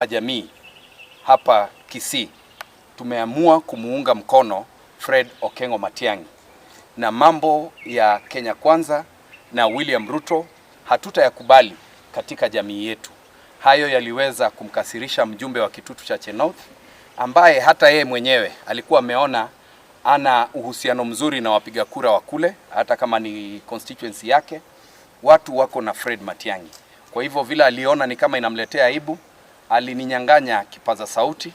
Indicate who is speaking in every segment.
Speaker 1: Jamii hapa Kisii tumeamua kumuunga mkono Fred Okengo Matiang'i, na mambo ya Kenya Kwanza na William Ruto hatutayakubali katika jamii yetu. Hayo yaliweza kumkasirisha mjumbe wa Kitutu Chache North, ambaye hata yeye mwenyewe alikuwa ameona ana uhusiano mzuri na wapiga kura wa kule, hata kama ni constituency yake watu wako na Fred Matiang'i. Kwa hivyo vile aliona ni kama inamletea aibu, alininyang'anya kipaza sauti,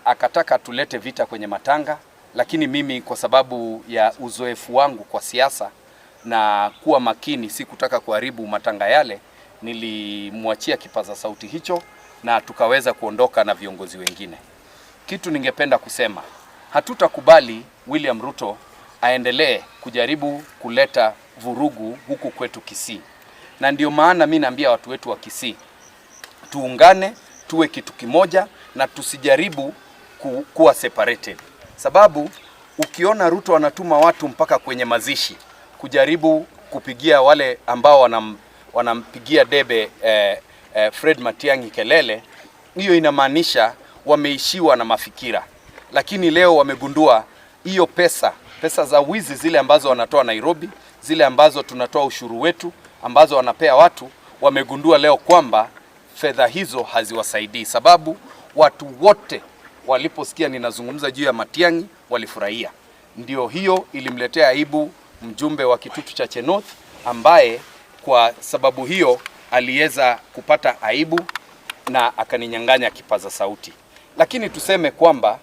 Speaker 1: akataka tulete vita kwenye matanga, lakini mimi kwa sababu ya uzoefu wangu kwa siasa na kuwa makini, si kutaka kuharibu matanga yale, nilimwachia kipaza sauti hicho na tukaweza kuondoka na viongozi wengine. Kitu ningependa kusema, hatutakubali William Ruto aendelee kujaribu kuleta vurugu huku kwetu Kisii. Na ndio maana mimi naambia watu wetu wa Kisii, tuungane, tuwe kitu kimoja na tusijaribu kuwa separated. Sababu ukiona Ruto anatuma watu mpaka kwenye mazishi kujaribu kupigia wale ambao wanampigia debe Fred Matiang'i kelele, hiyo inamaanisha wameishiwa na mafikira. Lakini leo wamegundua hiyo pesa za wizi zile ambazo wanatoa Nairobi, zile ambazo tunatoa ushuru wetu, ambazo wanapea watu, wamegundua leo kwamba fedha hizo haziwasaidii. Sababu watu wote waliposikia ninazungumza juu ya Matiang'i walifurahia. Ndio hiyo ilimletea aibu mjumbe wa Kitutu Chache North, ambaye kwa sababu hiyo aliweza kupata aibu na akaninyang'anya kipaza sauti. Lakini tuseme kwamba